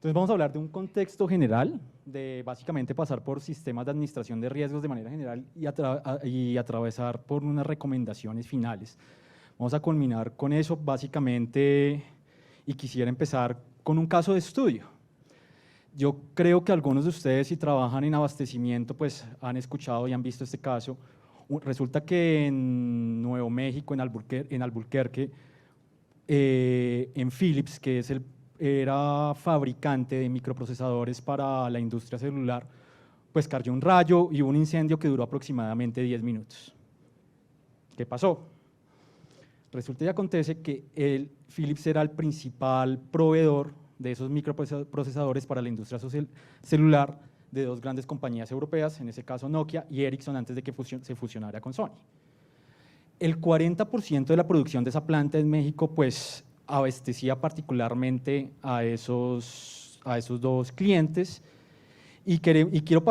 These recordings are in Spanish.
Entonces vamos a hablar de un contexto general, de básicamente pasar por sistemas de administración de riesgos de manera general y atravesar por unas recomendaciones finales. Vamos a culminar con eso básicamente y quisiera empezar con un caso de estudio. Yo creo que algunos de ustedes, si trabajan en abastecimiento, pues han escuchado y han visto este caso. Resulta que en Nuevo México, en Albuquerque, en Philips, que era fabricante de microprocesadores para la industria celular, pues cayó un rayo y hubo un incendio que duró aproximadamente 10 minutos. ¿Qué pasó? Resulta y acontece que Philips era el principal proveedor de esos microprocesadores para la industria celular de dos grandes compañías europeas, en ese caso Nokia y Ericsson, antes de que se fusionara con Sony. El 40% de la producción de esa planta en México pues abastecía particularmente a esos dos clientes y quiero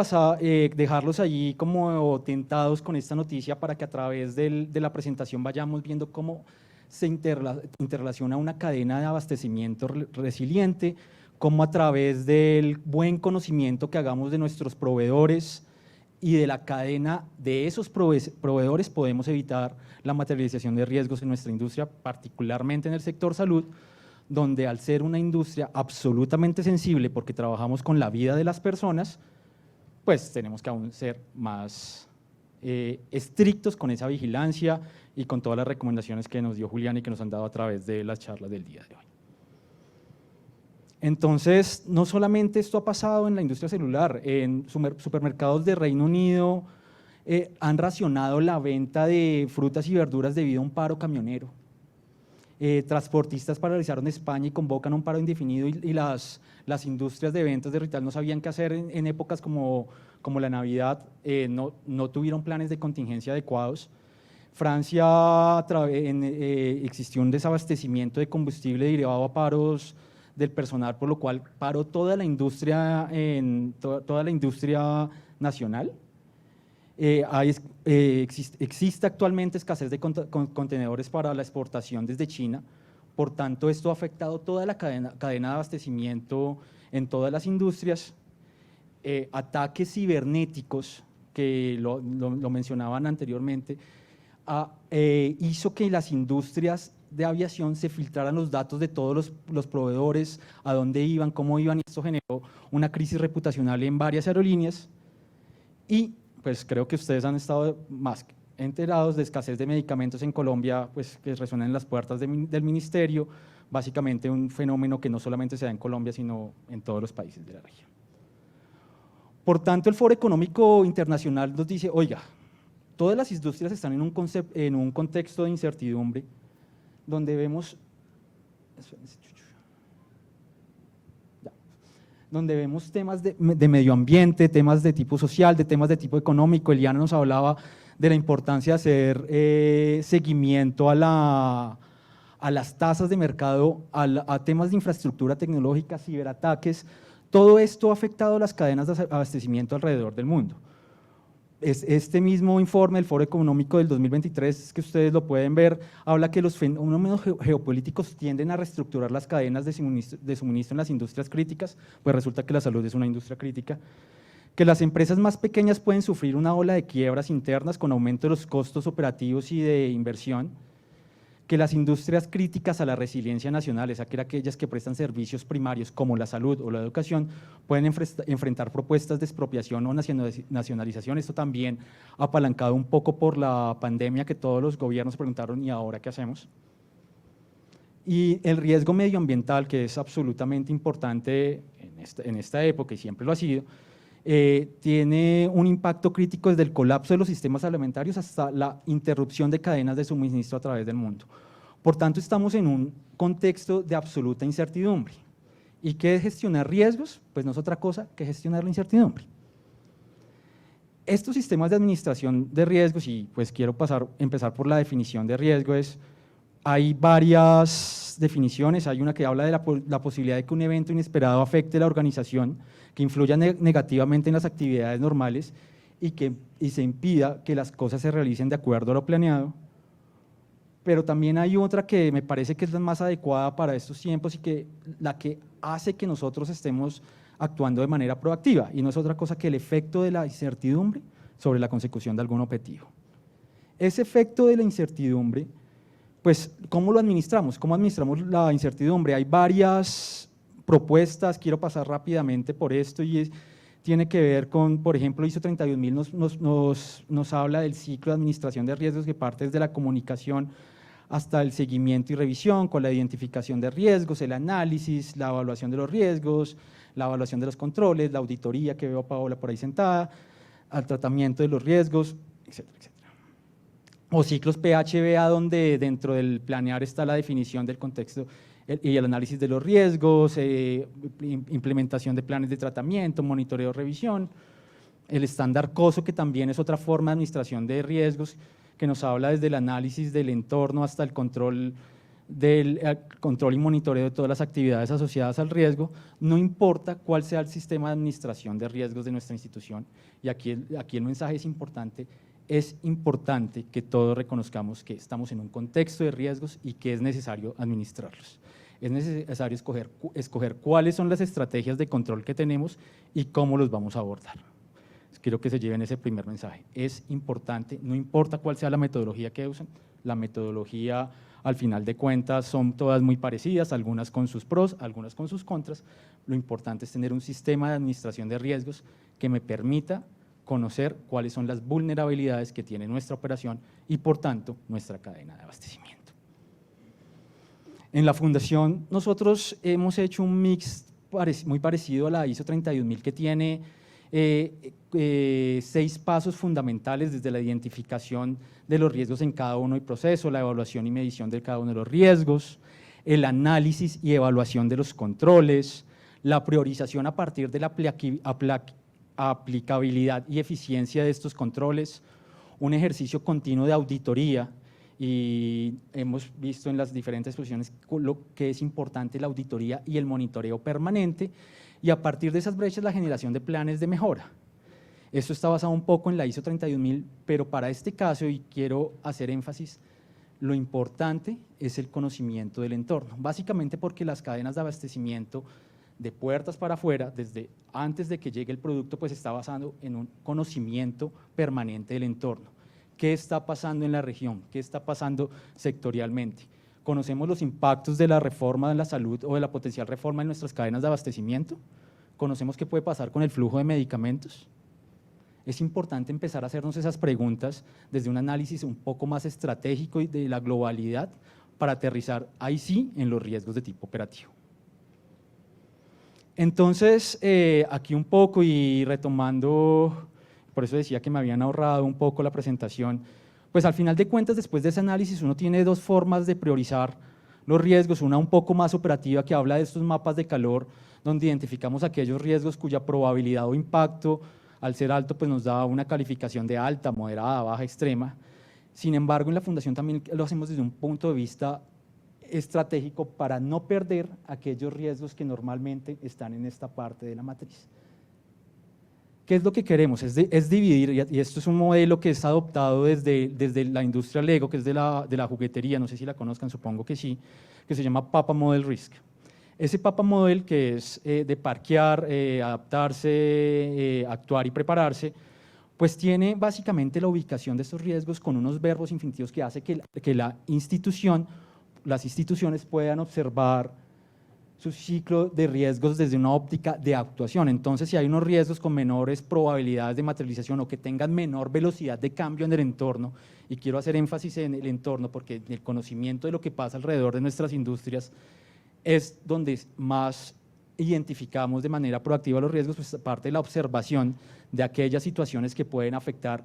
dejarlos allí como tentados con esta noticia para que a través de la presentación vayamos viendo cómo se interrelaciona una cadena de abastecimiento resiliente, cómo a través del buen conocimiento que hagamos de nuestros proveedores y de la cadena de esos proveedores podemos evitar la materialización de riesgos en nuestra industria, particularmente en el sector salud, donde al ser una industria absolutamente sensible porque trabajamos con la vida de las personas, pues tenemos que aún ser más estrictos con esa vigilancia y con todas las recomendaciones que nos dio Julián y que nos han dado a través de las charlas del día de hoy. Entonces, no solamente esto ha pasado en la industria celular, en supermercados de Reino Unido han racionado la venta de frutas y verduras debido a un paro camionero. Transportistas paralizaron España y convocan un paro indefinido y las industrias de ventas de retail no sabían qué hacer en épocas como la Navidad, no tuvieron planes de contingencia adecuados. Francia existió un desabastecimiento de combustible derivado a paros del personal, por lo cual paró toda la industria, toda la industria nacional. Existe actualmente escasez de contenedores para la exportación desde China, por tanto esto ha afectado toda la cadena de abastecimiento en todas las industrias. Ataques cibernéticos, que lo mencionaban anteriormente, hizo que las industrias de aviación se filtraran los datos de todos los proveedores, a dónde iban, cómo iban, y esto generó una crisis reputacional en varias aerolíneas y pues creo que ustedes han estado más enterados de escasez de medicamentos en Colombia, pues que resuenan en las puertas del ministerio, básicamente un fenómeno que no solamente se da en Colombia, sino en todos los países de la región. Por tanto, el Foro Económico Internacional nos dice, oiga, todas las industrias están en un contexto de incertidumbre, donde vemos temas de medio ambiente, temas de tipo social, de temas de tipo económico. Eliana nos hablaba de la importancia de hacer seguimiento a las tasas de mercado, a temas de infraestructura tecnológica, ciberataques. Todo esto ha afectado las cadenas de abastecimiento alrededor del mundo. Este mismo informe del Foro Económico del 2023, que ustedes lo pueden ver, habla que los fenómenos geopolíticos tienden a reestructurar las cadenas de suministro en las industrias críticas, pues resulta que la salud es una industria crítica, que las empresas más pequeñas pueden sufrir una ola de quiebras internas con aumento de los costos operativos y de inversión, que las industrias críticas a la resiliencia nacional, aquellas que prestan servicios primarios como la salud o la educación, pueden enfrentar propuestas de expropiación o nacionalización. Esto también apalancado un poco por la pandemia, que todos los gobiernos preguntaron, ¿y ahora qué hacemos? Y el riesgo medioambiental, que es absolutamente importante en esta época y siempre lo ha sido, tiene un impacto crítico desde el colapso de los sistemas alimentarios hasta la interrupción de cadenas de suministro a través del mundo. Por tanto, estamos en un contexto de absoluta incertidumbre. ¿Y qué es gestionar riesgos? Pues no es otra cosa que gestionar la incertidumbre. Estos sistemas de administración de riesgos, y pues quiero empezar por la definición de riesgo, hay varias definiciones. Hay una que habla de la posibilidad de que un evento inesperado afecte la organización, que influya negativamente en las actividades normales y se impida que las cosas se realicen de acuerdo a lo planeado. pero también hay otra que me parece que es la más adecuada para estos tiempos y que la que hace que nosotros estemos actuando de manera proactiva, y no es otra cosa que el efecto de la incertidumbre sobre la consecución de algún objetivo. Ese efecto de la incertidumbre, pues, ¿cómo lo administramos? ¿Cómo administramos la incertidumbre? Hay varias propuestas, quiero pasar rápidamente por esto, y tiene que ver con, por ejemplo, ISO 31000 nos habla del ciclo de administración de riesgos que parte desde la comunicación hasta el seguimiento y revisión, con la identificación de riesgos, el análisis, la evaluación de los riesgos, la evaluación de los controles, la auditoría, que veo a Paola por ahí sentada, al tratamiento de los riesgos, etcétera, etcétera. O ciclos PHBA, donde dentro del planear está la definición del contexto y el análisis de los riesgos, implementación de planes de tratamiento, monitoreo, revisión. El estándar COSO, que también es otra forma de administración de riesgos, que nos habla desde el análisis del entorno hasta el control y monitoreo de todas las actividades asociadas al riesgo, no importa cuál sea el sistema de administración de riesgos de nuestra institución. Y aquí el mensaje es importante que todos reconozcamos que estamos en un contexto de riesgos y que es necesario administrarlos. Es necesario escoger cuáles son las estrategias de control que tenemos y cómo los vamos a abordar. Quiero que se lleven ese primer mensaje. Es importante, no importa cuál sea la metodología que usen, la metodología al final de cuentas son todas muy parecidas, algunas con sus pros, algunas con sus contras. Lo importante es tener un sistema de administración de riesgos que me permita conocer cuáles son las vulnerabilidades que tiene nuestra operación y, por tanto, nuestra cadena de abastecimiento. En la Fundación nosotros hemos hecho un mix muy parecido a la ISO 31000, que tiene 6 pasos fundamentales, desde la identificación de los riesgos en cada uno del proceso, la evaluación y medición de cada uno de los riesgos, el análisis y evaluación de los controles, la priorización a partir de la aplicabilidad y eficiencia de estos controles, un ejercicio continuo de auditoría, y hemos visto en las diferentes exposiciones lo que es importante la auditoría y el monitoreo permanente, y a partir de esas brechas la generación de planes de mejora. Esto está basado un poco en la ISO 31000, pero para este caso, y quiero hacer énfasis, lo importante es el conocimiento del entorno, básicamente porque las cadenas de abastecimiento de puertas para afuera, desde antes de que llegue el producto, pues está basado en un conocimiento permanente del entorno. ¿Qué está pasando en la región? ¿Qué está pasando sectorialmente? ¿Conocemos los impactos de la reforma de la salud o de la potencial reforma en nuestras cadenas de abastecimiento? ¿Conocemos qué puede pasar con el flujo de medicamentos? Es importante empezar a hacernos esas preguntas desde un análisis un poco más estratégico y de la globalidad, para aterrizar ahí sí en los riesgos de tipo operativo. Entonces, aquí un poco y retomando, por eso decía que me habían ahorrado un poco la presentación, pues al final de cuentas, después de ese análisis, uno tiene 2 formas de priorizar los riesgos, una un poco más operativa, que habla de estos mapas de calor, donde identificamos aquellos riesgos cuya probabilidad o impacto, al ser alto, pues nos da una calificación de alta, moderada, baja, extrema. Sin embargo, en la Fundación también lo hacemos desde un punto de vista estratégico, para no perder aquellos riesgos que normalmente están en esta parte de la matriz. ¿Qué es lo que queremos? Es dividir, y esto es un modelo que es adoptado desde la industria Lego, que es de la juguetería, no sé si la conozcan, supongo que sí, que se llama Papa Model Risk. Ese Papa Model, que es de parquear, adaptarse, actuar y prepararse, pues tiene básicamente la ubicación de estos riesgos con unos verbos infinitivos que hace que las instituciones puedan observar su ciclo de riesgos desde una óptica de actuación. Entonces, si hay unos riesgos con menores probabilidades de materialización o que tengan menor velocidad de cambio en el entorno, y quiero hacer énfasis en el entorno porque el conocimiento de lo que pasa alrededor de nuestras industrias es donde más identificamos de manera proactiva los riesgos, pues parte de la observación de aquellas situaciones que pueden afectar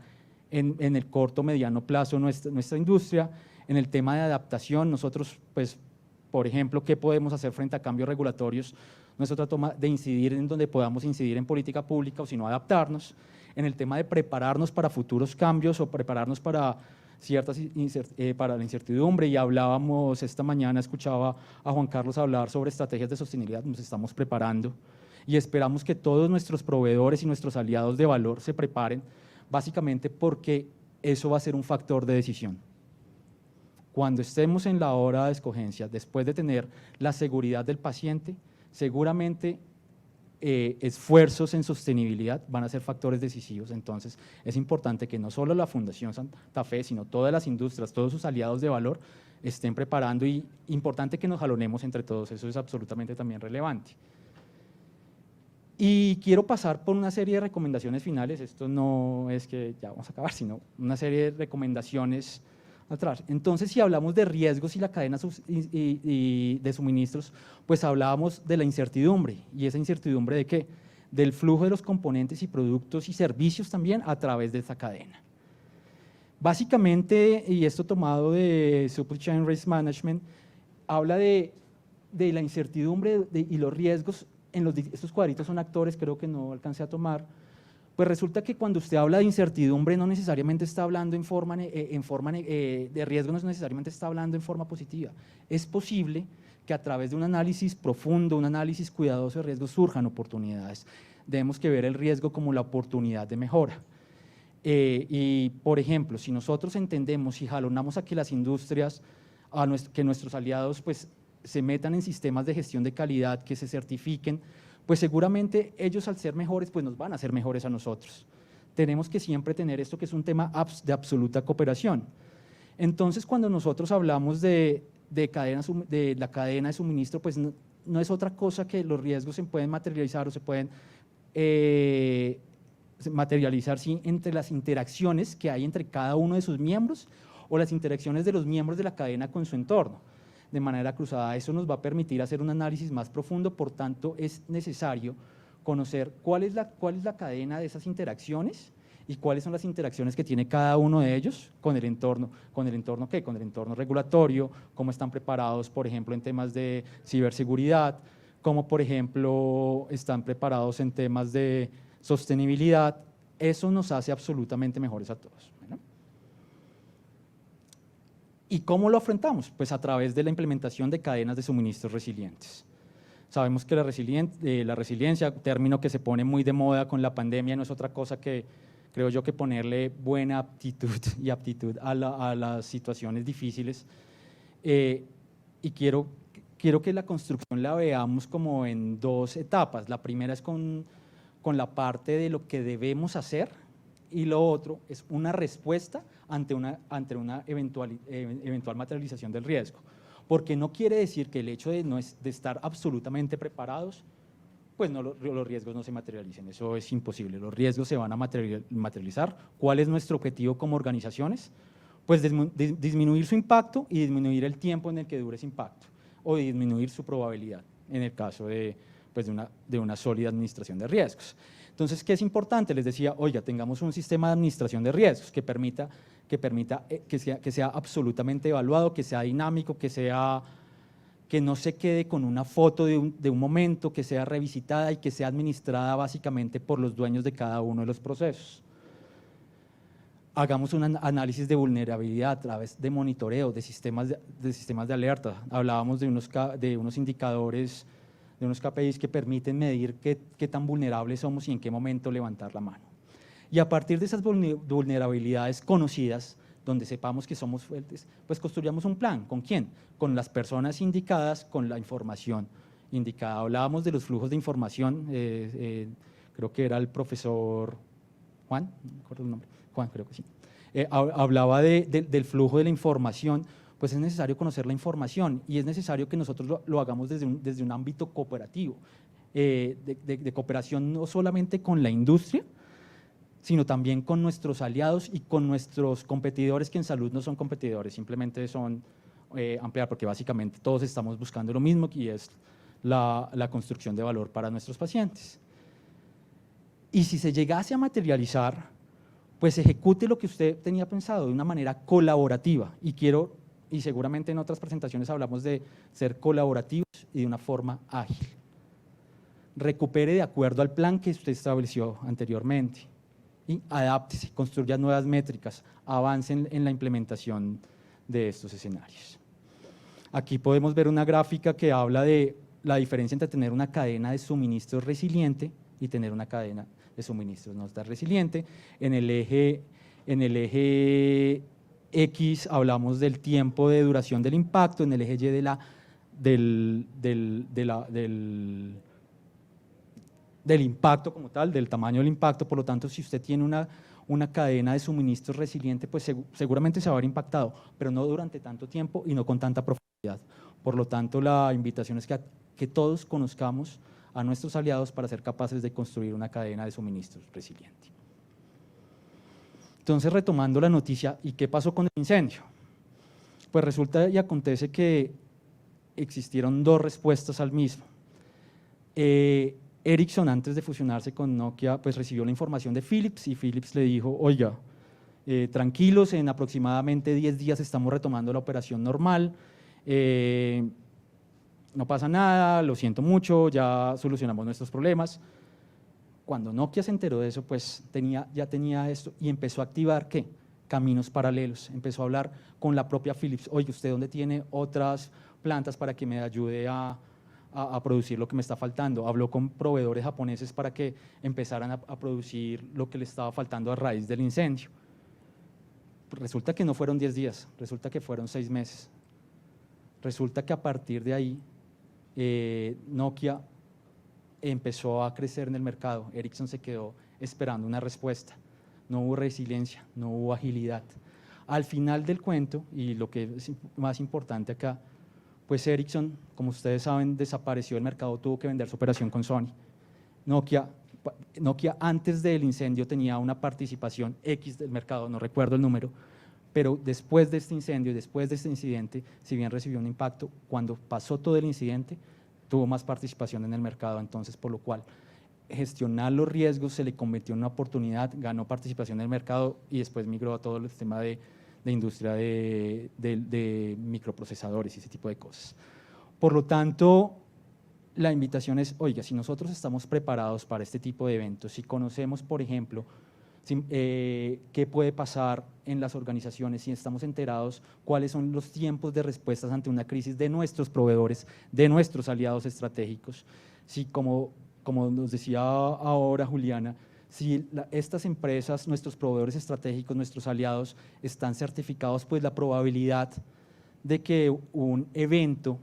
en el corto, mediano plazo nuestra industria. En el tema de adaptación, nosotros, pues, por ejemplo, ¿qué podemos hacer frente a cambios regulatorios? No es otra toma de incidir en donde podamos incidir en política pública, o sino adaptarnos. En el tema de prepararnos para futuros cambios o prepararnos para para la incertidumbre, y hablábamos esta mañana, escuchaba a Juan Carlos hablar sobre estrategias de sostenibilidad. Nos estamos preparando y esperamos que todos nuestros proveedores y nuestros aliados de valor se preparen, básicamente porque eso va a ser un factor de decisión. cuando estemos en la hora de escogencia, después de tener la seguridad del paciente, seguramente esfuerzos en sostenibilidad van a ser factores decisivos. Entonces, es importante que no solo la Fundación Santa Fe, sino todas las industrias, todos sus aliados de valor estén preparando, y importante que nos jalonemos entre todos, eso es absolutamente también relevante. Y quiero pasar por una serie de recomendaciones finales. Esto no es que ya vamos a acabar, sino una serie de recomendaciones atrás. Entonces, si hablamos de riesgos y la cadena de suministros, pues hablábamos de la incertidumbre. ¿Y esa incertidumbre de qué? Del flujo de los componentes y productos y servicios también a través de esa cadena. Básicamente, y esto tomado de Supply Chain Risk Management, habla de la incertidumbre y los riesgos. Estos cuadritos son actores, creo que no alcancé a tomar. Pues resulta que cuando usted habla de incertidumbre no necesariamente está hablando de riesgo, no necesariamente está hablando en forma positiva. Es posible que a través de un análisis profundo, un análisis cuidadoso de riesgos surjan oportunidades. Debemos que ver el riesgo como la oportunidad de mejora. Y por ejemplo, si nosotros entendemos y jalonamos a que las industrias, que nuestros aliados pues se metan en sistemas de gestión de calidad, que se certifiquen, pues seguramente ellos al ser mejores, pues nos van a hacer mejores a nosotros. Tenemos que siempre tener esto, que es un tema de absoluta cooperación. Entonces, cuando nosotros hablamos de la cadena de suministro, pues no es otra cosa que los riesgos se pueden materializar o se pueden materializar sí, entre las interacciones que hay entre cada uno de sus miembros o las interacciones de los miembros de la cadena con su entorno de manera cruzada. Eso nos va a permitir hacer un análisis más profundo. Por tanto, es necesario conocer cuál es la cadena de esas interacciones y cuáles son las interacciones que tiene cada uno de ellos con el entorno. ¿Con el entorno qué? Con el entorno regulatorio, cómo están preparados, por ejemplo, en temas de ciberseguridad, cómo, por ejemplo, están preparados en temas de sostenibilidad. Eso nos hace absolutamente mejores a todos. ¿Y cómo lo afrontamos? Pues a través de la implementación de cadenas de suministros resilientes. Sabemos que la resiliencia, término que se pone muy de moda con la pandemia, no es otra cosa que, creo yo, que ponerle buena aptitud y aptitud a las situaciones difíciles. Y quiero que la construcción la veamos como en dos etapas. La primera es con la parte de lo que debemos hacer, y lo otro es una respuesta ante una eventual materialización del riesgo. Porque no quiere decir que el hecho de estar absolutamente preparados, pues los riesgos no se materialicen. Eso es imposible. Los riesgos se van a materializar. ¿Cuál es nuestro objetivo como organizaciones? Pues disminuir su impacto y disminuir el tiempo en el que dure ese impacto, o disminuir su probabilidad en el caso de una sólida administración de riesgos. Entonces, ¿qué es importante? Les decía, oiga, tengamos un sistema de administración de riesgos que permita que sea absolutamente evaluado, que sea dinámico, que no se quede con una foto de un momento, que sea revisitada y que sea administrada básicamente por los dueños de cada uno de los procesos. Hagamos un análisis de vulnerabilidad a través de monitoreo, de sistemas de alerta. Hablábamos de unos indicadores, de unos KPIs que permiten medir qué tan vulnerables somos y en qué momento levantar la mano. Y a partir de esas vulnerabilidades conocidas, donde sepamos que somos fuertes, pues construyamos un plan. ¿Con quién? Con las personas indicadas, con la información indicada. Hablábamos de los flujos de información, creo que era el profesor Juan, no me acuerdo el nombre, Juan, creo que sí. Hablaba del flujo de la información. Pues es necesario conocer la información y es necesario que nosotros lo hagamos desde un ámbito cooperativo, de cooperación no solamente con la industria, sino también con nuestros aliados y con nuestros competidores, que en salud no son competidores, simplemente son ampliar, porque básicamente todos estamos buscando lo mismo, y es la construcción de valor para nuestros pacientes. Y si se llegase a materializar, pues ejecute lo que usted tenía pensado de una manera colaborativa, y seguramente en otras presentaciones hablamos de ser colaborativos y de una forma ágil. Recupere de acuerdo al plan que usted estableció anteriormente y adáptese, construya nuevas métricas, avance en la implementación de estos escenarios. Aquí podemos ver una gráfica que habla de la diferencia entre tener una cadena de suministros resiliente y tener una cadena de suministros no tan resiliente. En el eje X hablamos del tiempo de duración del impacto, en el eje Y del impacto como tal, del tamaño del impacto. Por lo tanto, si usted tiene una cadena de suministros resiliente, pues seguramente se va a ver impactado, pero no durante tanto tiempo y no con tanta profundidad. Por lo tanto, la invitación es que todos conozcamos a nuestros aliados para ser capaces de construir una cadena de suministros resiliente. Entonces, retomando la noticia, ¿y qué pasó con el incendio? Pues resulta y acontece que existieron dos respuestas al mismo. Ericsson, antes de fusionarse con Nokia, pues recibió la información de Philips y Philips le dijo, oiga, tranquilos, en aproximadamente 10 días estamos retomando la operación normal, no pasa nada, lo siento mucho, ya solucionamos nuestros problemas. Cuando Nokia se enteró de eso, pues ya tenía esto y empezó a activar, ¿qué? Caminos paralelos, empezó a hablar con la propia Philips, oye, ¿usted dónde tiene otras plantas para que me ayude a producir lo que me está faltando? Habló con proveedores japoneses para que empezaran a producir lo que le estaba faltando a raíz del incendio. Resulta que no fueron 10 días, resulta que fueron 6 meses. Resulta que a partir de ahí, Nokia empezó a crecer en el mercado, Ericsson se quedó esperando una respuesta, no hubo resiliencia, no hubo agilidad. Al final del cuento, y lo que es más importante acá, pues Ericsson, como ustedes saben, desapareció del mercado, tuvo que vender su operación con Sony. Nokia antes del incendio tenía una participación X del mercado, no recuerdo el número, pero después de este incendio, después de este incidente, si bien recibió un impacto, cuando pasó todo el incidente, tuvo más participación en el mercado, entonces por lo cual gestionar los riesgos se le convirtió en una oportunidad, ganó participación en el mercado y después migró a todo el tema de industria de microprocesadores y ese tipo de cosas. Por lo tanto, la invitación es, oiga, si nosotros estamos preparados para este tipo de eventos, si conocemos, por ejemplo, qué puede pasar en las organizaciones, si estamos enterados cuáles son los tiempos de respuestas ante una crisis de nuestros proveedores, de nuestros aliados estratégicos, si como nos decía ahora Juliana, si estas empresas, nuestros proveedores estratégicos, nuestros aliados están certificados, pues la probabilidad de que un evento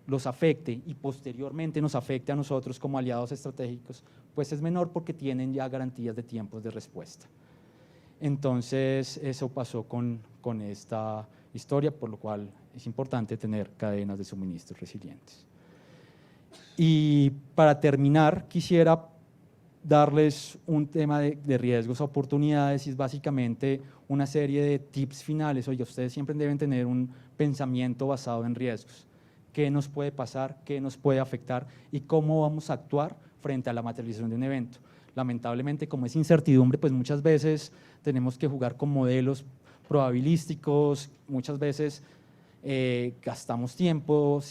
los afecte y posteriormente nos afecte a nosotros como aliados estratégicos, pues es menor porque tienen ya garantías de tiempos de respuesta. Entonces, eso pasó con esta historia, por lo cual es importante tener cadenas de suministros resilientes. Y para terminar, quisiera darles un tema de riesgos, oportunidades, y es básicamente una serie de tips finales. Oye, ustedes siempre deben tener un pensamiento basado en riesgos. ¿Qué nos puede pasar? ¿Qué nos puede afectar? ¿Y cómo vamos a actuar frente a la materialización de un evento? Lamentablemente, como es incertidumbre, pues muchas veces tenemos que jugar con modelos probabilísticos, muchas veces gastamos tiempo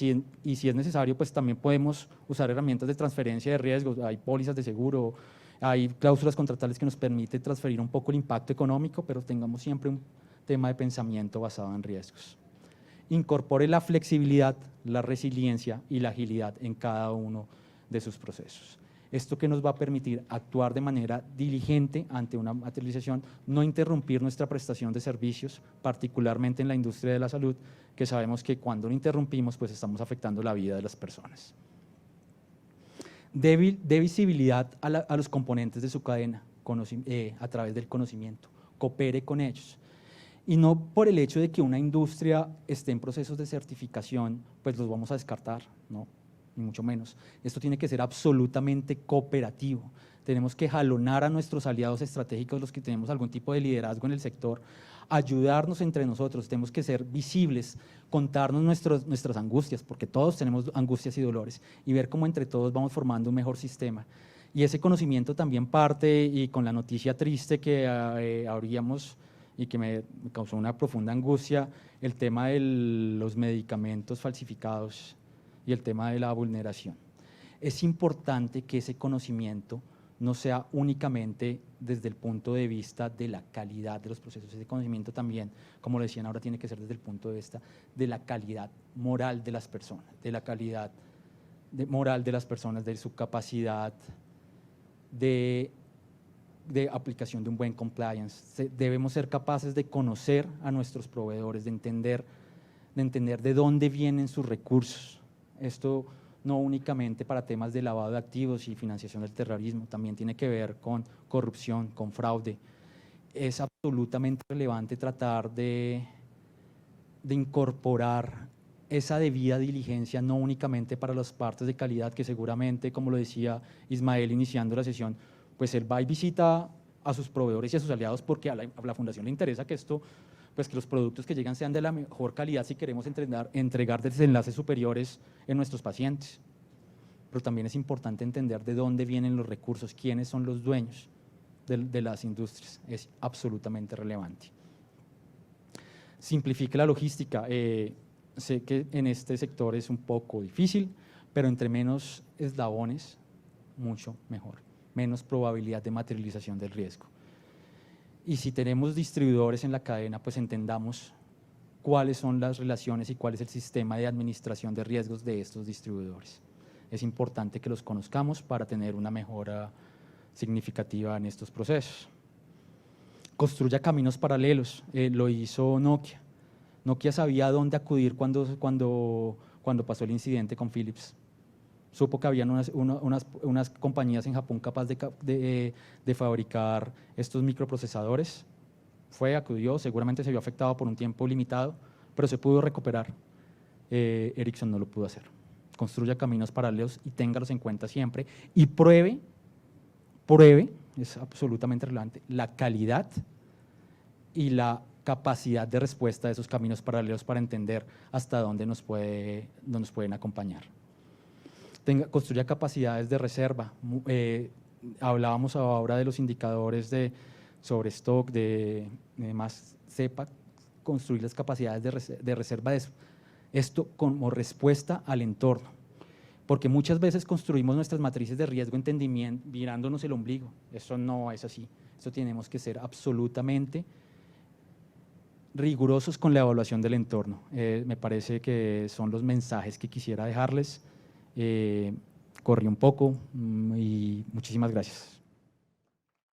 y si es necesario, pues también podemos usar herramientas de transferencia de riesgos, hay pólizas de seguro, hay cláusulas contractuales que nos permiten transferir un poco el impacto económico, pero tengamos siempre un tema de pensamiento basado en riesgos. Incorpore la flexibilidad, la resiliencia y la agilidad en cada uno de sus procesos. Esto que nos va a permitir actuar de manera diligente ante una materialización, no interrumpir nuestra prestación de servicios, particularmente en la industria de la salud, que sabemos que cuando lo interrumpimos, pues estamos afectando la vida de las personas. Dé visibilidad a los componentes de su cadena a través del conocimiento, coopere con ellos. Y no por el hecho de que una industria esté en procesos de certificación, pues los vamos a descartar, no, ni mucho menos. Esto tiene que ser absolutamente cooperativo. Tenemos que jalonar a nuestros aliados estratégicos, los que tenemos algún tipo de liderazgo en el sector, ayudarnos entre nosotros, tenemos que ser visibles, contarnos nuestras angustias, porque todos tenemos angustias y dolores, y ver cómo entre todos vamos formando un mejor sistema. Y ese conocimiento también parte, y con la noticia triste que habríamos y que me causó una profunda angustia, el tema de los medicamentos falsificados y el tema de la vulneración. Es importante que ese conocimiento no sea únicamente desde el punto de vista de la calidad de los procesos, ese conocimiento también, como lo decían ahora, tiene que ser desde el punto de vista de la calidad moral de las personas, de la calidad moral de las personas, de su capacidad de de aplicación de un buen compliance. Debemos ser capaces de conocer a nuestros proveedores, de entender de dónde vienen sus recursos. Esto no únicamente para temas de lavado de activos y financiación del terrorismo, también tiene que ver con corrupción, con fraude. Es absolutamente relevante tratar de incorporar esa debida diligencia, no únicamente para las partes de calidad, que seguramente, como lo decía Ismael iniciando la sesión, pues él va y visita a sus proveedores y a sus aliados porque a la fundación le interesa que esto, pues que los productos que llegan sean de la mejor calidad si queremos entregar desenlaces superiores en nuestros pacientes. Pero también es importante entender de dónde vienen los recursos, quiénes son los dueños de las industrias, es absolutamente relevante. Simplifique la logística. Sé que en este sector es un poco difícil, pero entre menos eslabones, mucho mejor, menos probabilidad de materialización del riesgo. Y si tenemos distribuidores en la cadena, pues entendamos cuáles son las relaciones y cuál es el sistema de administración de riesgos de estos distribuidores. Es importante que los conozcamos para tener una mejora significativa en estos procesos. Construya caminos paralelos, lo hizo Nokia. Nokia sabía dónde acudir cuando pasó el incidente con Philips. Supo que habían unas compañías en Japón capaces de fabricar estos microprocesadores. Acudió, seguramente se vio afectado por un tiempo limitado, pero se pudo recuperar. Ericsson no lo pudo hacer. Construya caminos paralelos y téngalos en cuenta siempre. Y pruebe, es absolutamente relevante, la calidad y la capacidad de respuesta de esos caminos paralelos para entender hasta dónde nos pueden acompañar. Construya capacidades de reserva. Hablábamos ahora de los indicadores de sobrestock, más sepa construir las capacidades de reserva de esto como respuesta al entorno, porque muchas veces construimos nuestras matrices de riesgo entendimiento mirándonos el ombligo. Eso no es así. Eso tenemos que ser absolutamente rigurosos con la evaluación del entorno. Me parece que son los mensajes que quisiera dejarles. Corrí un poco y muchísimas gracias.